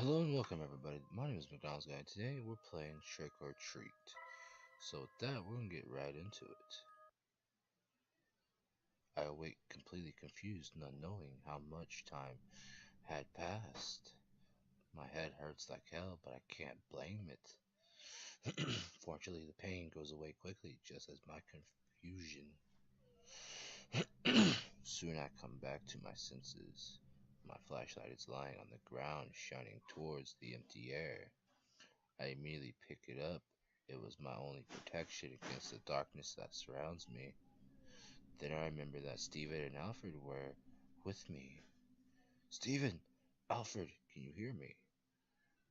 Hello and welcome everybody. My name is McDoanlds guy. Today we're playing Trick or Treat. So with that, we're gonna get right into it. I awake completely confused, not knowing how much time had passed. My head hurts like hell, but I can't blame it. Fortunately, the pain goes away quickly, just as my confusion. Soon I come back to my senses. My flashlight is lying on the ground, shining towards the empty air. I immediately pick it up. It was my only protection against the darkness that surrounds me. Then I remember that Stephen and Alfred were with me. Stephen! Alfred! Can you hear me?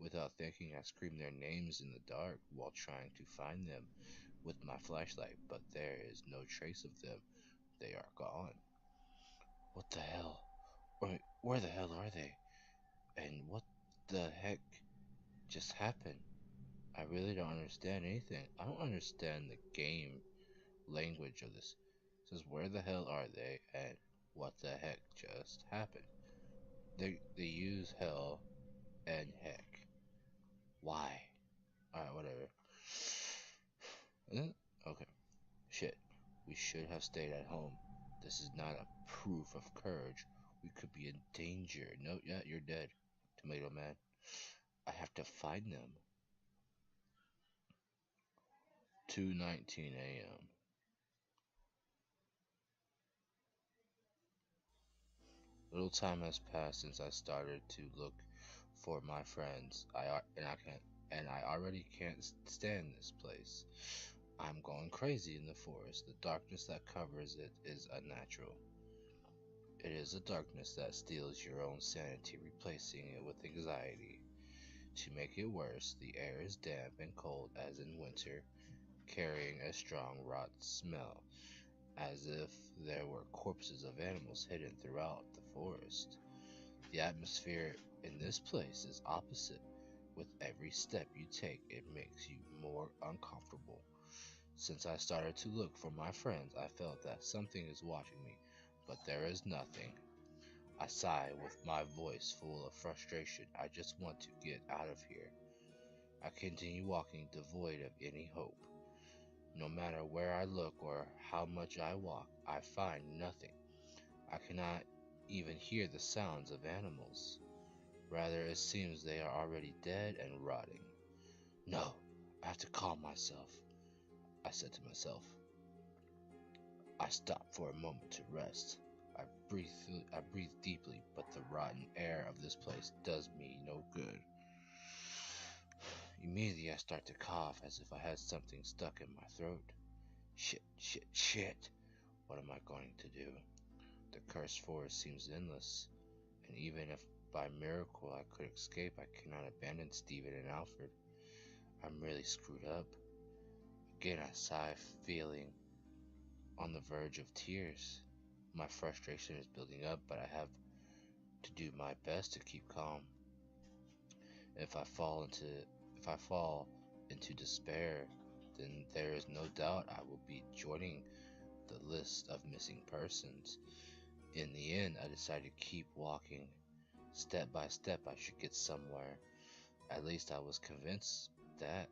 Without thinking, I screamed their names in the dark while trying to find them with my flashlight, but there is no trace of them. They are gone. What the hell? Where the hell are they? And what the heck just happened? I really don't understand anything. I don't understand the game language of this. It says, where the hell are they and what the heck just happened? They use hell and heck. Why? Alright, whatever. Okay. Shit. We should have stayed at home. This is not a proof of courage. We could be in danger. No, yeah, you're dead, Tomato Man. I have to find them. 2:19 a.m. Little time has passed since I started to look for my friends. I already can't stand this place. I'm going crazy in the forest. The darkness that covers it is unnatural. It is a darkness that steals your own sanity, replacing it with anxiety. To make it worse, the air is damp and cold as in winter, carrying a strong rot smell, as if there were corpses of animals hidden throughout the forest. The atmosphere in this place is opposite. With every step you take, it makes you more uncomfortable. Since I started to look for my friends, I felt that something is watching me, but there is nothing. I sigh with my voice full of frustration. I just want to get out of here. I continue walking devoid of any hope. No matter where I look or how much I walk, I find nothing. I cannot even hear the sounds of animals. Rather, it seems they are already dead and rotting. No, I have to calm myself, I said to myself. I stopped for a moment to rest. I breathe deeply, but the rotten air of this place does me no good. Immediately I start to cough as if I had something stuck in my throat. Shit. What am I going to do? The cursed forest seems endless, and even if by miracle I could escape, I cannot abandon Stephen and Alfred. I'm really screwed up. Again I sigh, feeling on the verge of tears. My frustration is building up, but I have to do my best to keep calm. If I fall into despair, then there is no doubt I will be joining the list of missing persons. In the end, I decided to keep walking. Step by step, I should get somewhere. At least I was convinced that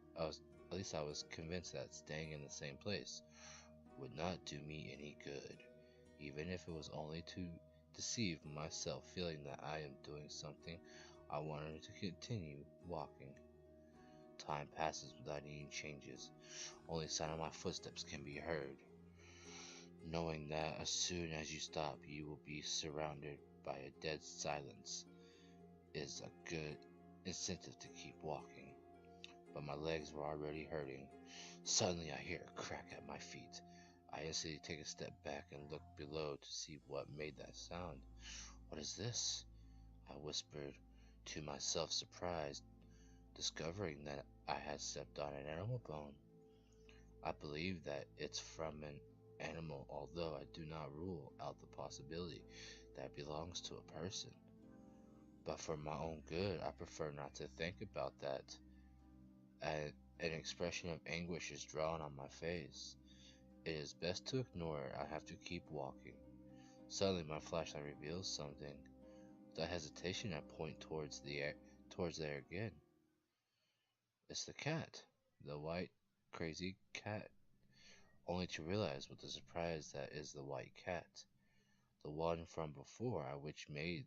staying in the same place would not do me any good, even if it was only to deceive myself, feeling that I am doing something. I wanted to continue walking. Time passes without any changes. Only sound of my footsteps can be heard. Knowing that as soon as you stop, you will be surrounded by a dead silence is a good incentive to keep walking. But my legs were already hurting. Suddenly I hear a crack at my feet. I instantly take a step back and look below to see what made that sound. What is this? I whispered to myself, surprised, discovering that I had stepped on an animal bone. I believe that it's from an animal, although I do not rule out the possibility that it belongs to a person. But for my own good, I prefer not to think about that. An expression of anguish is drawn on my face. It is best to ignore it. I have to keep walking. Suddenly, my flashlight reveals something. Without hesitation, I point towards towards there again. It's the cat. The white, crazy cat. Only to realize with the surprise that is the white cat. The one from before, which made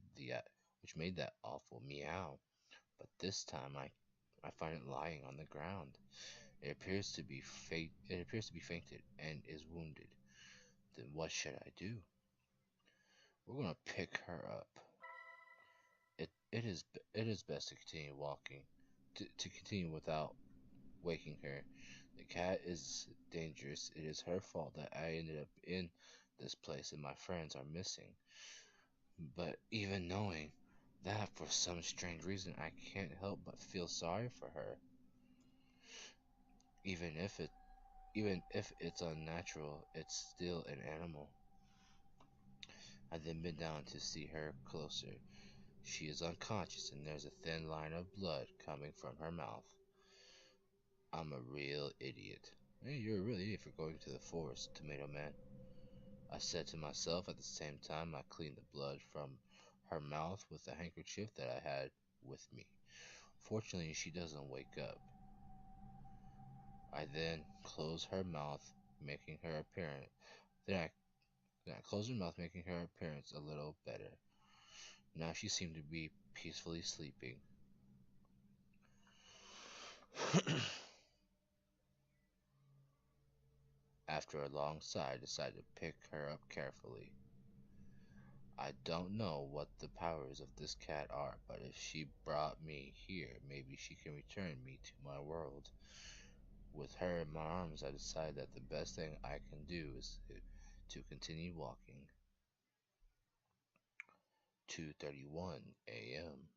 that awful meow. But this time I find it lying on the ground. It appears to be fainted and is wounded. Then what should I do? We're gonna pick her up. It is best to continue walking, to continue without waking her. The cat is dangerous. It is her fault that I ended up in this place and my friends are missing. But even knowing that, for some strange reason, I can't help but feel sorry for her, even if it even if it's unnatural. It's still an animal. I then bend down to see her closer. She is unconscious and there's a thin line of blood coming from her mouth. I'm a real idiot. Hey, you're a real idiot for going to the forest, Tomato Man. I said to myself at the same time I cleaned the blood from her mouth with a handkerchief that I had with me. Fortunately, she doesn't wake up. I then close her mouth, making her appearance. Then I close her mouth, making her appearance a little better. Now she seemed to be peacefully sleeping. After a long sigh, I decided to pick her up carefully. I don't know what the powers of this cat are, but if she brought me here, maybe she can return me to my world. With her in my arms, I decide that the best thing I can do is to continue walking. 2:31 a.m.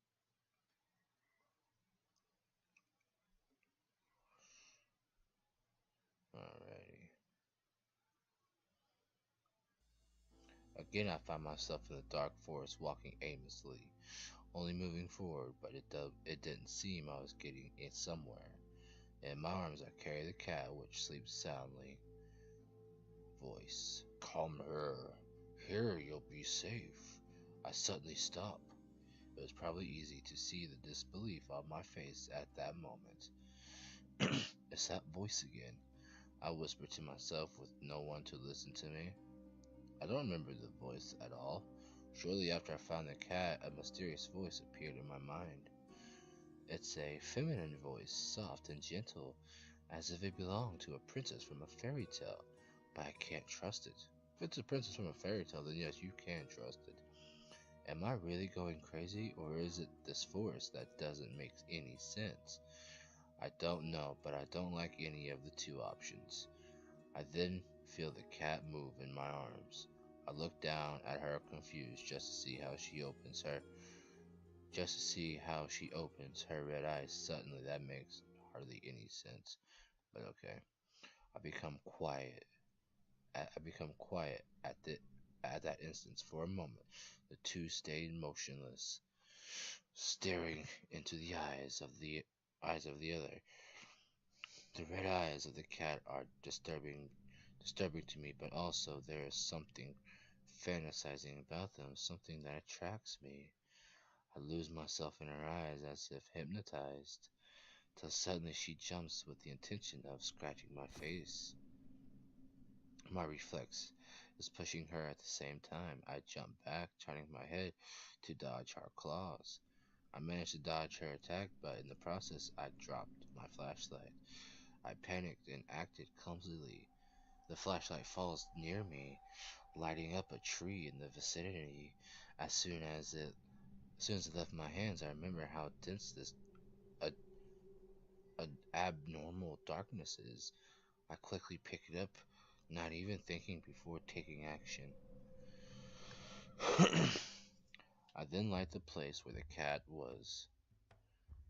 Alrighty. Again, I find myself in the dark forest walking aimlessly, only moving forward, but it didn't seem I was getting it somewhere. In my arms, I carry the cat, which sleeps soundly. Voice. Come here. Here you'll be safe. I suddenly stop. It was probably easy to see the disbelief on my face at that moment. It's that voice again. I whispered to myself with no one to listen to me. I don't remember the voice at all. Shortly after I found the cat, a mysterious voice appeared in my mind. It's a feminine voice, soft and gentle, as if it belonged to a princess from a fairy tale, but I can't trust it. If it's a princess from a fairy tale, then yes, you can trust it. Am I really going crazy, or is it this forest that doesn't make any sense? I don't know, but I don't like any of the two options. I then feel the cat move in my arms. I look down at her confused just to see how she opens her red eyes. Suddenly that makes hardly any sense. But okay. I become quiet. I become quiet at that instance for a moment. The two stayed motionless, staring into the eyes of the other. The red eyes of the cat are disturbing to me, but also there is something fantasizing about them, something that attracts me. I lose myself in her eyes as if hypnotized, till suddenly she jumps with the intention of scratching my face. My reflex is pushing her at the same time. I jump back, turning my head to dodge her claws. I managed to dodge her attack, but in the process, I dropped my flashlight. I panicked and acted clumsily. The flashlight falls near me, lighting up a tree in the vicinity. As soon as it left my hands, I remember how dense this a, a abnormal darkness is. I quickly pick it up, not even thinking before taking action. I then light the place where the cat was,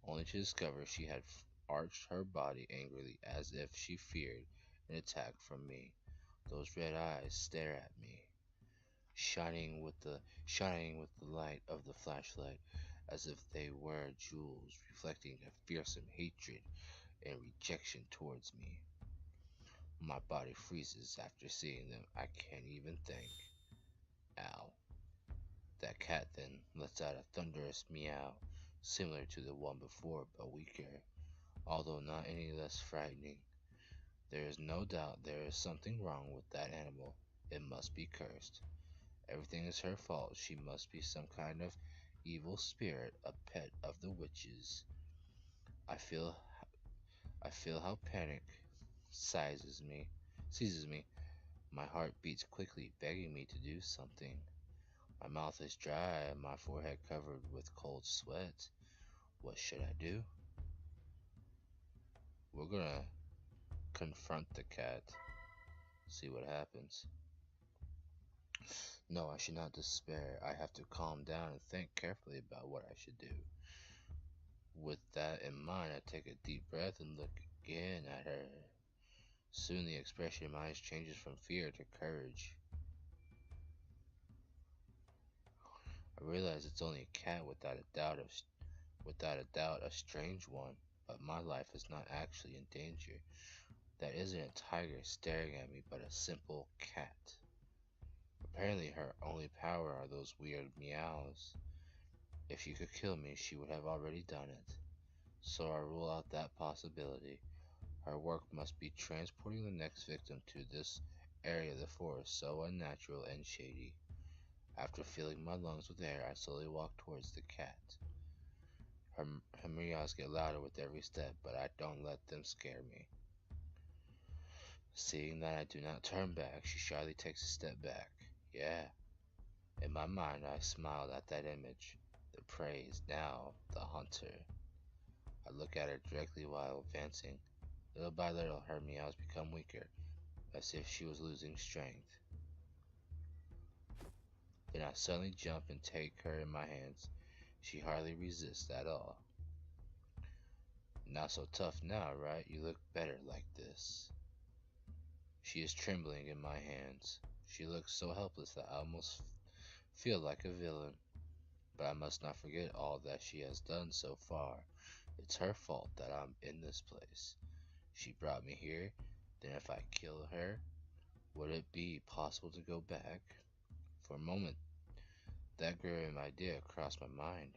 only to discover she had arched her body angrily as if she feared an attack from me. Those red eyes stare at me, shining with the light of the flashlight, as if they were jewels reflecting a fearsome hatred and rejection towards me. My body freezes after seeing them. I can't even think. Ow. That cat then lets out a thunderous meow, similar to the one before but weaker, although not any less frightening. There is no doubt there is something wrong with that animal. It must be cursed. Everything is her fault. She must be some kind of evil spirit, a pet of the witches. I feel I feel how panic seizes me. My heart beats quickly, begging me to do something. My mouth is dry and my forehead covered with cold sweat. What should I do? We're gonna confront the cat, see what happens. No, I should not despair. I have to calm down and think carefully about what I should do. With that in mind, I take a deep breath and look again at her. Soon the expression in my eyes changes from fear to courage. I realize it's only a cat without a doubt a strange one, but my life is not actually in danger. That isn't a tiger staring at me, but a simple cat. Apparently her only power are those weird meows. If she could kill me, she would have already done it. So I rule out that possibility. Her work must be transporting the next victim to this area of the forest so unnatural and shady. After filling my lungs with air, I slowly walk towards the cat. Her meows get louder with every step, but I don't let them scare me. Seeing that I do not turn back, she shyly takes a step back. Yeah. In my mind, I smiled at that image. The prey is now the hunter. I look at her directly while advancing. Little by little, her meows become weaker, as if she was losing strength. Then I suddenly jump and take her in my hands. She hardly resists at all. Not so tough now, right? You look better like this. She is trembling in my hands. She looks so helpless that I almost feel like a villain. But I must not forget all that she has done so far. It's her fault that I'm in this place. She brought me here. Then if I kill her, would it be possible to go back? For a moment, that grim idea crossed my mind.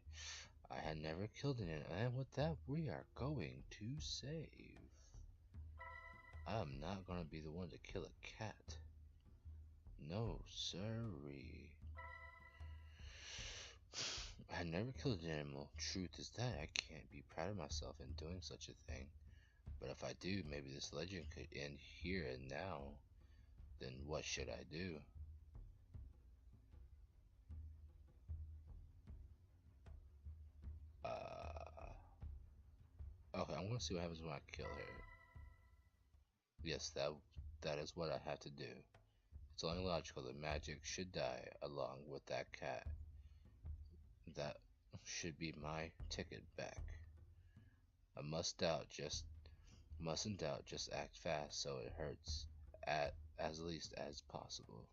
I had never killed an animal, and with that, we are going to save. I am not going to be the one to kill a cat. No, sirree. I had never killed an animal. Truth is that I can't be proud of myself in doing such a thing. But if I do, maybe this legend could end here and now. Then what should I do? Okay, I'm gonna see what happens when I kill her. Yes, that is what I have to do. It's only logical that magic should die along with that cat. That should be my ticket back. I mustn't doubt, just act fast so it hurts at as least as possible.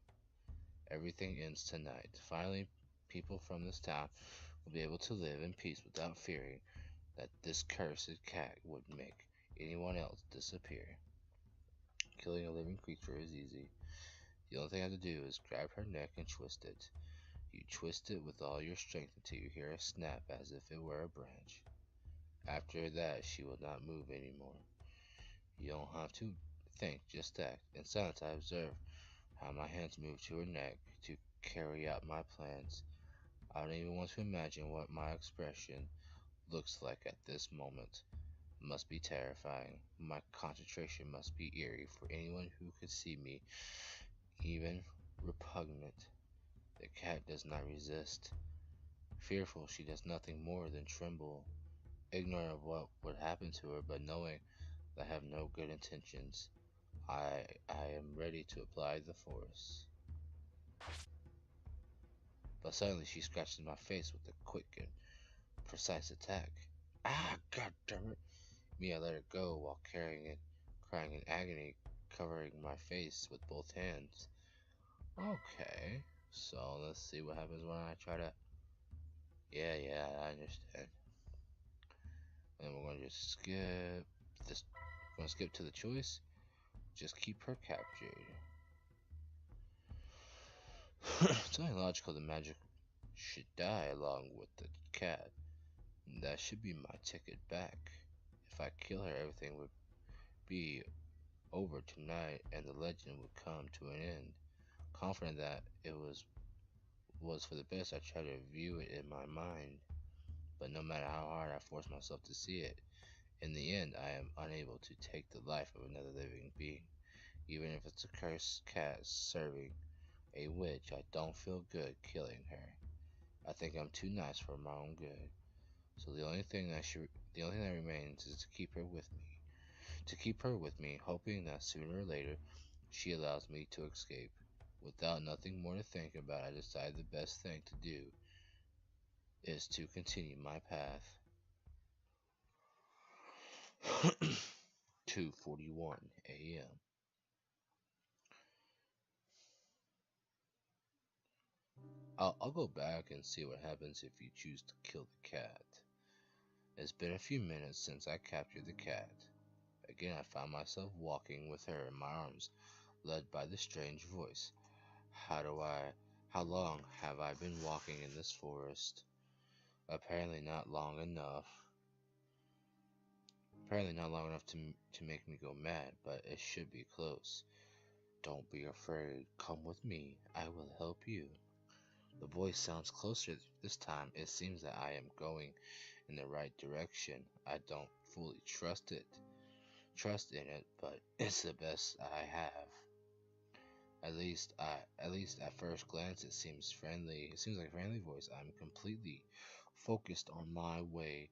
Everything ends tonight. Finally, people from this town will be able to live in peace without fearing that this cursed cat would make anyone else disappear. Killing a living creature is easy. The only thing I have to do is grab her neck and twist it. You twist it with all your strength until you hear a snap as if it were a branch. After that, she will not move anymore. You don't have to think, just act. In silence, I observe how my hands move to her neck to carry out my plans. I don't even want to imagine what my expression looks like at this moment. It must be terrifying. My concentration must be eerie for anyone who could see me, even repugnant. The cat does not resist. Fearful, she does nothing more than tremble, ignorant of what would happen to her, but knowing that I have no good intentions. I am ready to apply the force. But suddenly she scratches my face with a quick and precise attack. Ah, god damn it! Me, I let her go while crying in agony, covering my face with both hands. Okay, so let's see what happens when I try to. Yeah, I understand. And we're gonna just skip this. We're gonna skip to the choice. Just keep her captured. It's only logical the magic should die along with the cat. That should be my ticket back. If I kill her, everything would be over tonight and the legend would come to an end. Confident that it was for the best, I try to view it in my mind, but no matter how hard I force myself to see it, in the end I am unable to take the life of another living being. Even if it's a cursed cat serving a witch, I don't feel good killing her. I think I'm too nice for my own good. So the only thing that remains is to keep her with me. To keep her with me, hoping that sooner or later she allows me to escape. Without nothing more to think about, I decide the best thing to do is to continue my path. 2:41 a.m. I'll go back and see what happens if you choose to kill the cat. It's been a few minutes since I captured the cat. Again, I found myself walking with her in my arms, led by the strange voice. How do I. How long have I been walking in this forest? Apparently not long enough. Apparently not long enough to make me go mad, but it should be close. Don't be afraid. Come with me. I will help you. The voice sounds closer this time. It seems that I am going in the right direction. I don't fully trust in it, but it's the best I have. At least at first glance, it seems friendly. It seems like a friendly voice. I'm completely focused on my way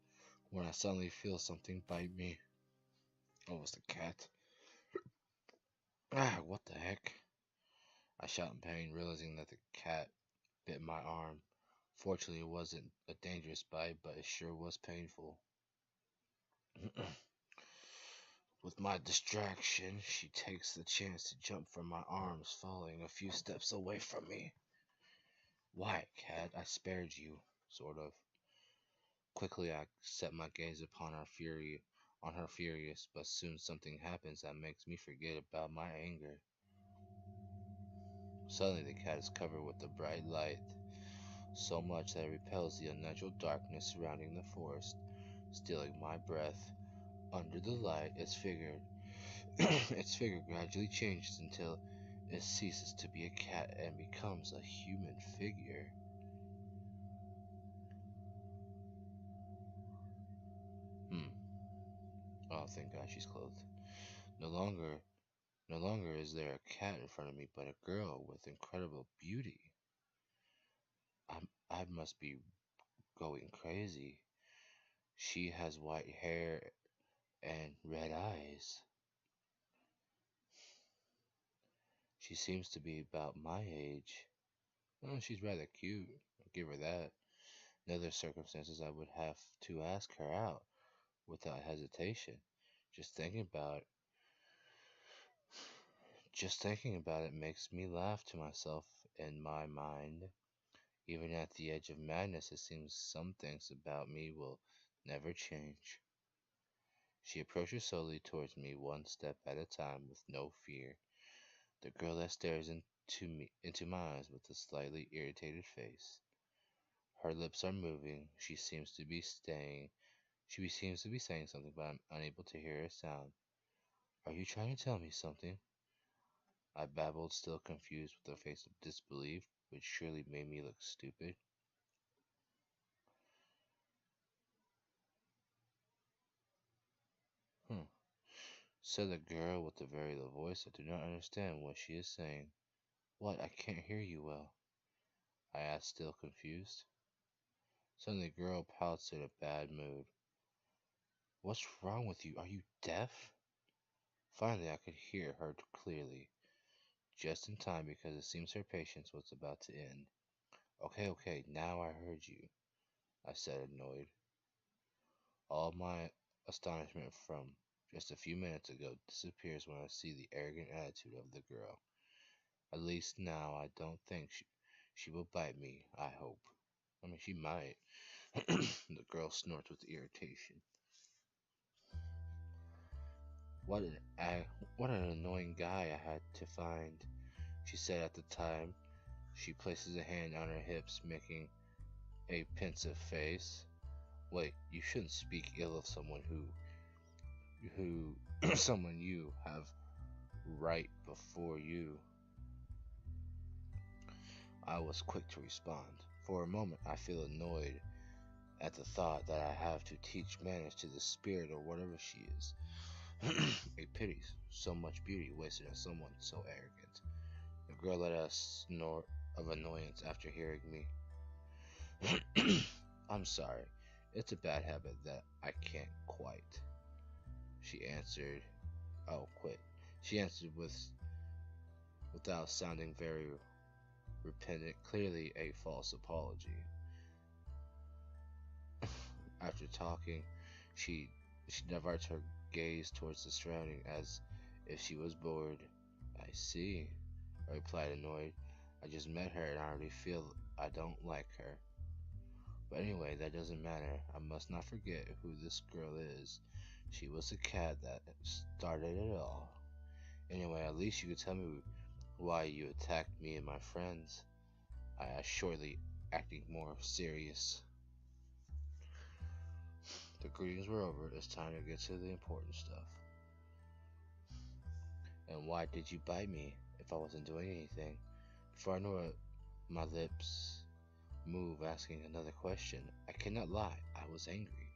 when I suddenly feel something bite me. Oh, it's the cat. Ah, what the heck? I shout in pain, realizing that the cat bit my arm. Fortunately, it wasn't a dangerous bite, but it sure was painful. With my distraction, she takes the chance to jump from my arms, falling a few steps away from me. Why, cat? I spared you, sort of. Quickly, I set my gaze on her furious, but soon something happens that makes me forget about my anger. Suddenly, the cat is covered with a bright light, so much that it repels the unnatural darkness surrounding the forest, stealing my breath. Under the light, its figure, its figure gradually changes until it ceases to be a cat and becomes a human figure. Hmm. Oh, thank God she's clothed. No longer, no longer is there a cat in front of me, but a girl with incredible beauty. I must be going crazy. She has white hair and red eyes. She seems to be about my age. Oh, she's rather cute. I'll give her that. In other circumstances, I would have to ask her out without hesitation. Just thinking about just thinking about it makes me laugh to myself in my mind. Even at the edge of madness, it seems some things about me will never change. She approaches slowly towards me, one step at a time, with no fear. The girl that stares into my eyes with a slightly irritated face. Her lips are moving. She seems to be saying something, but I'm unable to hear a sound. Are you trying to tell me something? I babbled, still confused with a face of disbelief, which surely made me look stupid. Hmm. Said the girl with the very low voice. I do not understand what she is saying. What? I can't hear you well. I asked, still confused. Suddenly, the girl pouts in a bad mood. What's wrong with you? Are you deaf? Finally, I could hear her clearly, just in time because it seems her patience was about to end. Okay, okay, now I heard you, I said, annoyed. All my astonishment from just a few minutes ago disappears when I see the arrogant attitude of the girl. At least now I don't think she will bite me, I hope. I mean, she might. The girl snorts with irritation. What an what an annoying guy I had to find, she said at the time. She places a hand on her hips, making a pensive face. Wait, you shouldn't speak ill of someone who someone you have right before you. I was quick to respond. For a moment, I feel annoyed at the thought that I have to teach manners to the spirit or whatever she is. A pity so much beauty wasted on someone so arrogant. The girl let out a snort of annoyance after hearing me. I'm sorry. It's a bad habit that I can't quite. She answered. Oh, quit. She answered without sounding very repentant, clearly a false apology. After talking, she diverts her gaze towards the surrounding as if she was bored. I see, I replied, annoyed. I just met her and I already feel I don't like her. But anyway, that doesn't matter. I must not forget who this girl is. She was the cat that started it all. Anyway, at least you could tell me why you attacked me and my friends, I asked shortly, acting more serious. The greetings were over. It's time to get to the important stuff. And why did you bite me if I wasn't doing anything? Before I knew it, my lips moved, asking another question. I cannot lie, I was angry.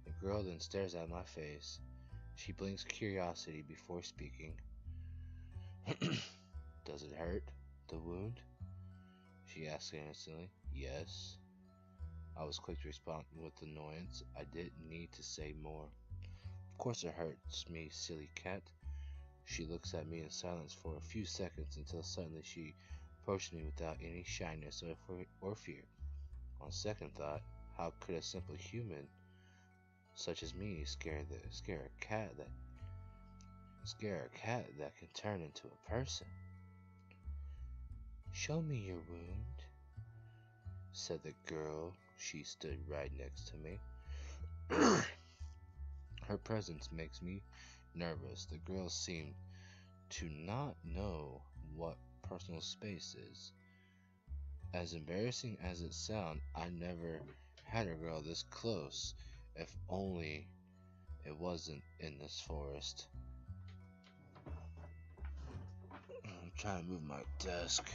The girl then stares at my face. She blinks curiosity before speaking. Does it hurt? The wound? She asked innocently. Yes. I was quick to respond with annoyance. I didn't need to say more. Of course it hurts me, silly cat. She looks at me in silence for a few seconds until suddenly she approached me without any shyness or fear. On second thought, how could a simple human such as me scare a cat that can turn into a person? Show me your wound, said the girl. She stood right next to me. Her presence makes me nervous. The girl seemed to not know what personal space is. As embarrassing as it sounds, I never had a girl this close. If only it wasn't in this forest. I'm trying to move my desk.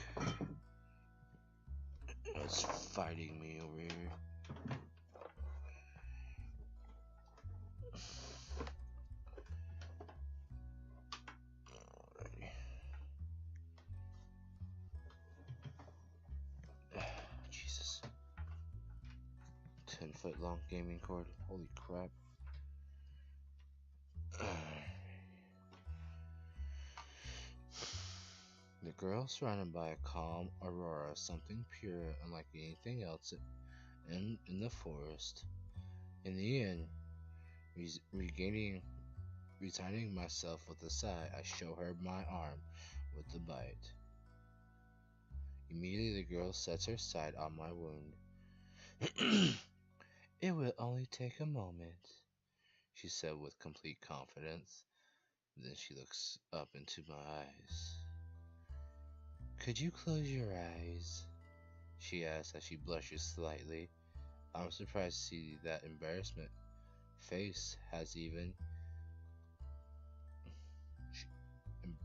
It's fighting me over here. Jesus. 10-foot long gaming cord. Holy crap. The girl surrounded by a calm aurora, something pure, unlike anything else in the forest. In the end, resigning myself with a sigh, I show her my arm with the bite. Immediately the girl sets her sight on my wound. It will only take a moment, she said with complete confidence. Then she looks up into my eyes. Could you close your eyes? She asks as she blushes slightly. I'm surprised to see that embarrassment face has even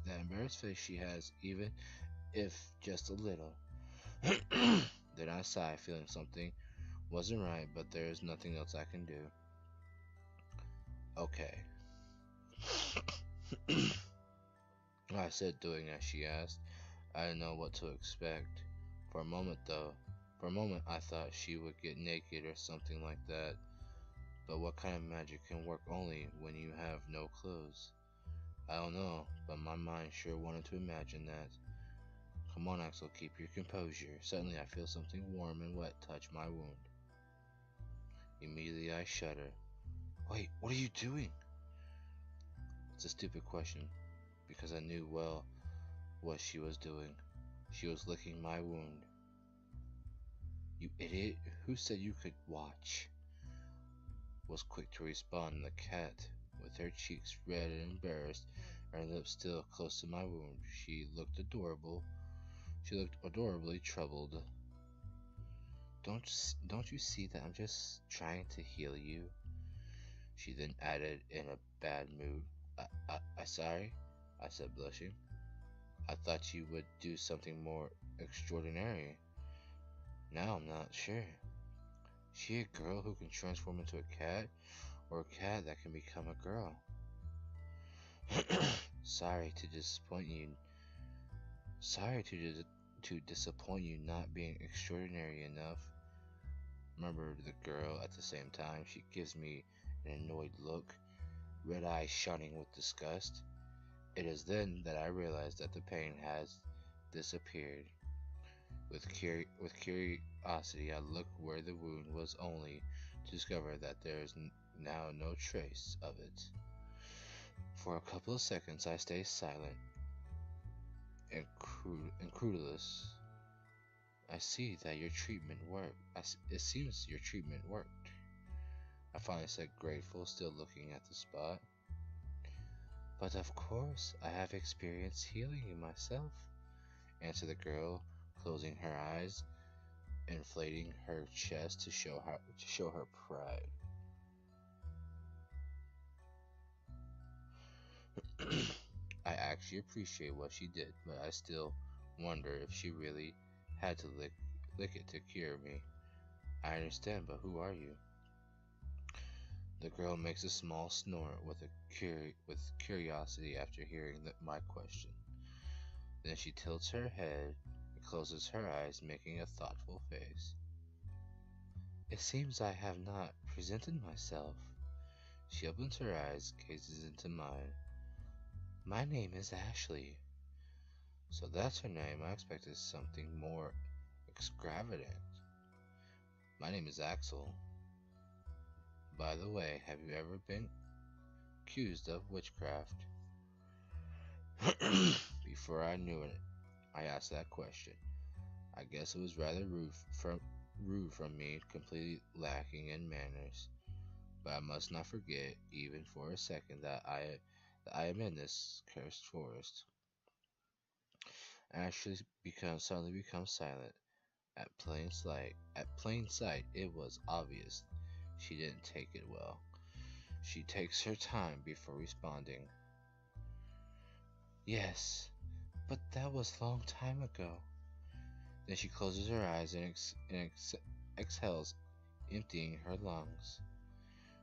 that embarrassed face she has, even if just a little. Then I sigh, feeling something wasn't right, but there is nothing else I can do. Okay. I said, doing as she asked. I didn't know what to expect. For a moment I thought she would get naked or something like that. But what kind of magic can work only when you have no clothes? I don't know, but my mind sure wanted to imagine that. Come on, Axel, keep your composure. Suddenly I feel something warm and wet touch my wound. Immediately I shudder. Wait, what are you doing? It's a stupid question, because I knew well what she was doing. She was licking my wound. You idiot, who said you could watch? Was quick to respond. The cat, with her cheeks red and embarrassed, her lips still close to my wound. She looked adorable. She looked adorably troubled. don't you see that I'm just trying to heal you?" She then added in a bad mood, I sorry," I said, blushing. "I thought you would do something more extraordinary. Now I'm not sure. She a girl who can transform into a cat, or a cat that can become a girl?" Sorry to disappoint you. Sorry to disappoint you not being extraordinary enough," murmured the girl. At the same time, she gives me an annoyed look, red eyes shining with disgust. It is then that I realize that the pain has disappeared. With curiosity, I look where the wound was, only to discover that there is now no trace of it. For a couple of seconds, I stay silent, incredulous. "I see that your treatment worked. It seems your treatment worked," I finally said, grateful, still looking at the spot. "But of course, I have experienced healing it myself," answered the girl, closing her eyes, inflating her chest to show her pride. I actually appreciate what she did, but I still wonder if she really had to lick it to cure me. "I understand, but who are you?" The girl makes a small snort with curiosity after hearing my question. Then she tilts her head and closes her eyes, making a thoughtful face. "It seems I have not presented myself." She opens her eyes, gazes into mine. "My name is Ashley." So that's her name. I expected something more extravagant. "My name is Axel. By the way, have you ever been accused of witchcraft?" Before I knew it, I asked that question. I guess it was rather rude from me, completely lacking in manners. But I must not forget, even for a second, that I am in this cursed forest. Ashley suddenly becomes silent. At plain sight, it was obvious she didn't take it well. She takes her time before responding. "Yes, but that was a long time ago." Then she closes her eyes and exhales, emptying her lungs.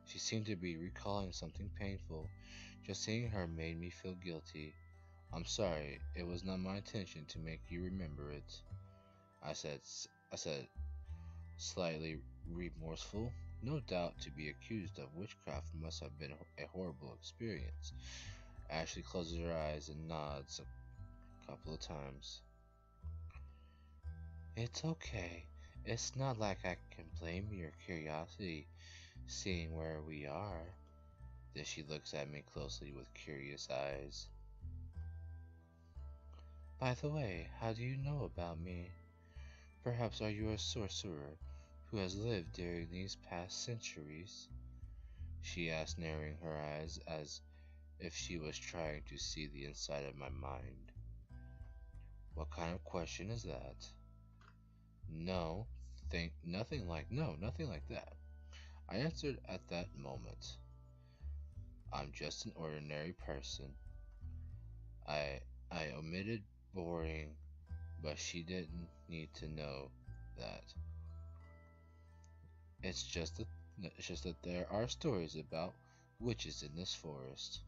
She seemed to be recalling something painful. Just seeing her made me feel guilty. "I'm sorry, it was not my intention to make you remember it," I said, slightly remorseful. No doubt to be accused of witchcraft must have been a horrible experience. Ashley closes her eyes and nods a couple of times. "It's okay. It's not like I can blame your curiosity, seeing where we are." Then she looks at me closely with curious eyes. "By the way, how do you know about me? Perhaps are you a sorcerer who has lived during these past centuries?" she asked, narrowing her eyes as if she was trying to see the inside of my mind. What kind of question is that? No, nothing like that," I answered at that moment. "I'm just an ordinary person." I I omitted boring, but she didn't need to know that. It's just that there are stories about witches in this forest.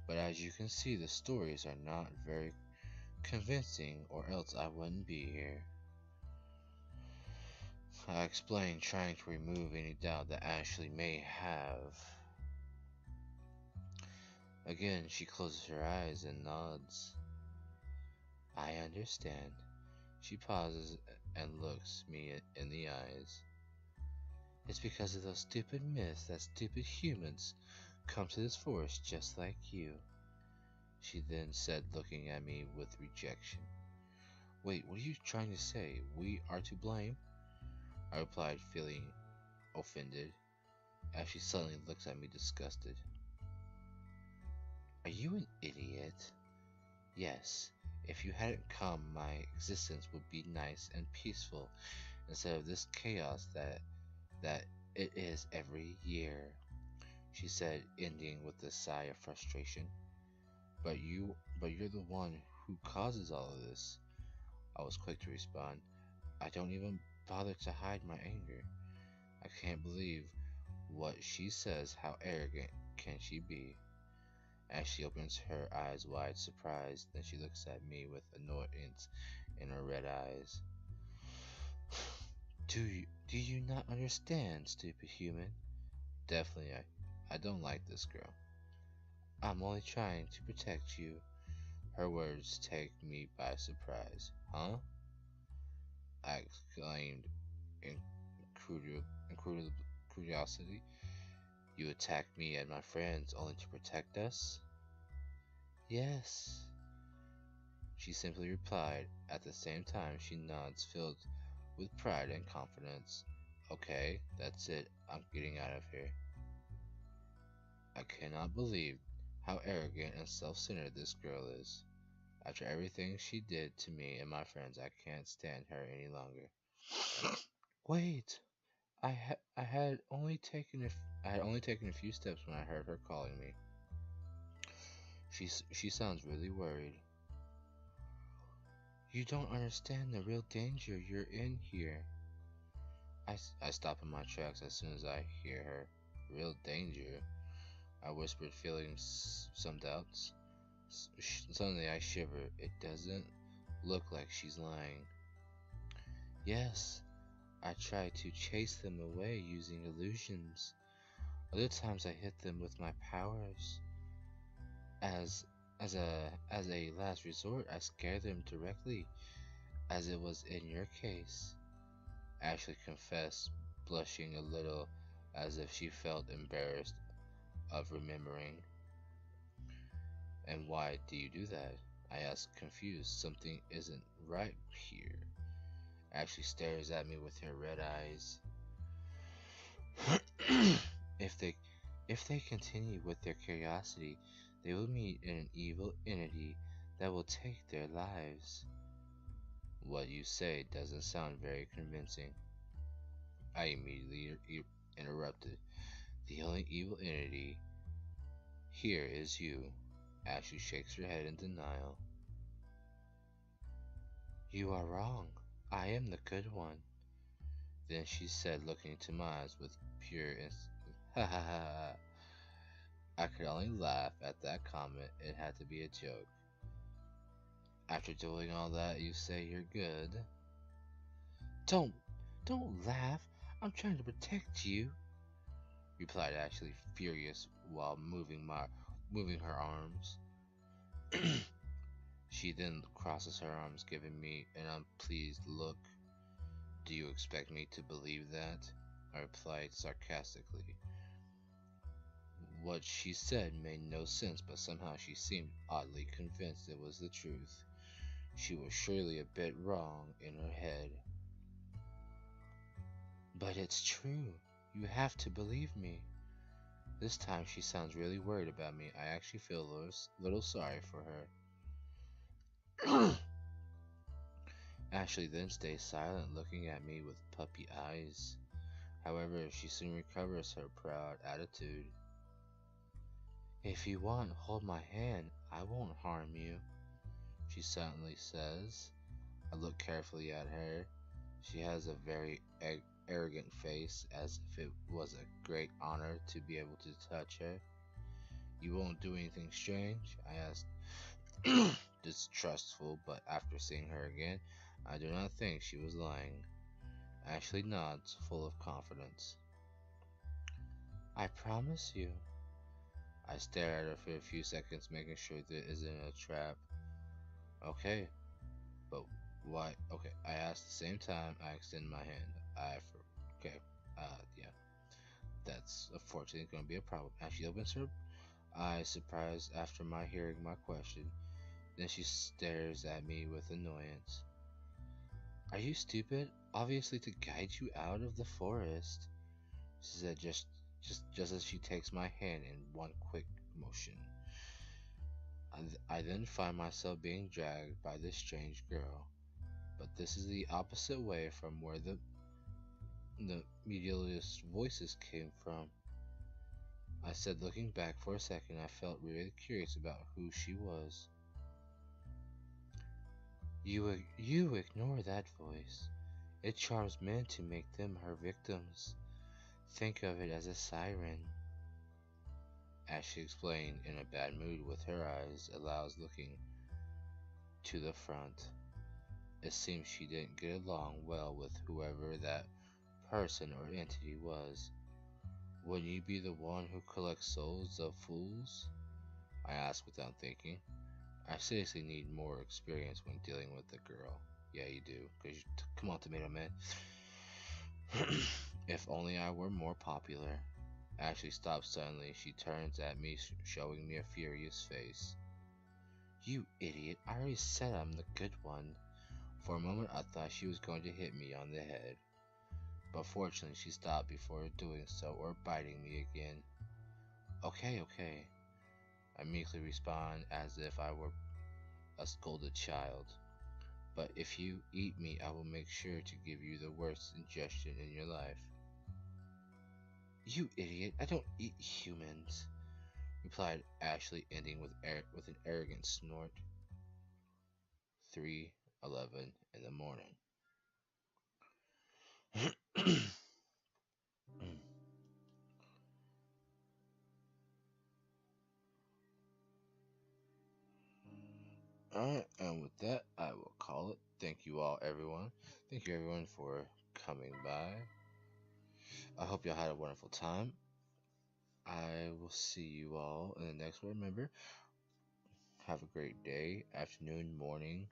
But as you can see, the stories are not very convincing, or else I wouldn't be here," I explained, trying to remove any doubt that Ashley may have. Again, she closes her eyes and nods. "I understand." She pauses and looks me in the eyes. "It's because of those stupid myths that stupid humans come to this forest just like you," she then said, looking at me with rejection. "Wait, what are you trying to say? We are to blame?" I replied, feeling offended, as she suddenly looks at me disgusted. "Are you an idiot? Yes, if you hadn't come, my existence would be nice and peaceful, instead of this chaos that it is every year," she said, ending with a sigh of frustration. But you're the one who causes all of this." I was quick to respond. "I don't even bother to hide my anger. I can't believe what she says. How arrogant can she be?" As she opens her eyes wide, surprised, then she looks at me with annoyance in her red eyes. Do you not understand, stupid human? Definitely, I don't like this girl. I'm only trying to protect you." Her words take me by surprise. "Huh?" I exclaimed in curiosity. "You attacked me and my friends only to protect us?" "Yes," she simply replied. At the same time, she nods, filled with pride and confidence. "Okay, that's it. I'm getting out of here." I cannot believe how arrogant and self-centered this girl is. After everything she did to me and my friends, I can't stand her any longer. "Wait, I had only taken a few steps when I heard her calling me. She sounds really worried." "You don't understand the real danger you're in here." I stop in my tracks as soon as I hear her. "Real danger?" I whispered, feeling some doubts. Suddenly I shiver. It doesn't look like she's lying. "Yes, I try to chase them away using illusions. Other times I hit them with my powers. As as a last resort, I scare them directly, as it was in your case," Ashley confessed, blushing a little as if she felt embarrassed of remembering. "And why do you do that?" I asked, confused. Something isn't right here. Ashley stares at me with her red eyes. If they continue with their curiosity, they will meet an evil entity that will take their lives." "What you say doesn't sound very convincing." I immediately interrupted. "The only evil entity here is you." Ashley shakes her head in denial. "You are wrong. I am the good one." Then she said, looking into my eyes with pure ha ha ha. I could only laugh at that comment. It had to be a joke. "After doing all that, you say you're good?" Don't don't laugh. I'm trying to protect you," replied Ashley, furious while moving her arms. She then crosses her arms, giving me an unpleased look. "Do you expect me to believe that?" I replied sarcastically. What she said made no sense, but somehow she seemed oddly convinced it was the truth. She was surely a bit wrong in her head. "But it's true. You have to believe me." This time she sounds really worried about me. I actually feel a little sorry for her. Ashley then stays silent, looking at me with puppy eyes. However, she soon recovers her proud attitude. "If you want, hold my hand. I won't harm you," she suddenly says. I look carefully at her. She has a very arrogant face, as if it was a great honor to be able to touch her. "You won't do anything strange?" I asked, distrustful, but after seeing her again, I do not think she was lying. Ashley nods, full of confidence. "I promise you." I stare at her for a few seconds, making sure there isn't a trap. "Okay, but why?" "Okay," I ask the same time I extend my hand. Okay, yeah, that's unfortunately going to be a problem. Ashley opens her eyes, surprised after hearing my question. Then she stares at me with annoyance. "Are you stupid? Obviously to guide you out of the forest," she said, just as she takes my hand in one quick motion. I then find myself being dragged by this strange girl, but this is the opposite way from where the medialist voices came from. I said, looking back for a second, I felt really curious about who she was. You ignore that voice. It charms men to make them her victims. Think of it as a siren. As she explained, in a bad mood with her eyes allows looking to the front. It seems she didn't get along well with whoever that person or entity was. Wouldn't you be the one who collects souls of fools? I asked without thinking. I seriously need more experience when dealing with a girl. Yeah, you do. Come on, Tomato Man. If only I were more popular. Ashley stops suddenly. She turns at me, showing me a furious face. You idiot. I already said I'm the good one. For a moment I thought she was going to hit me on the head. But fortunately she stopped before doing so or biting me again. Okay, okay. I meekly respond as if I were a scolded child. But if you eat me, I will make sure to give you the worst ingestion in your life. You idiot, I don't eat humans, replied Ashley, ending with an arrogant snort. 3:11 in the morning. Alright, and with that, I will call it. Thank you all, everyone. Thank you, everyone, for coming by. I hope y'all had a wonderful time. I will see you all in the next one. Remember, have a great day, afternoon, morning,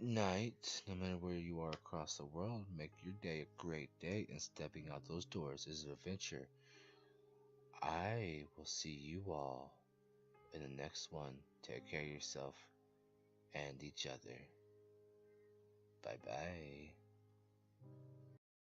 night, no matter where you are across the world. Make your day a great day, and stepping out those doors is an adventure. I will see you all in the next one. Take care of yourself and each other. Bye bye.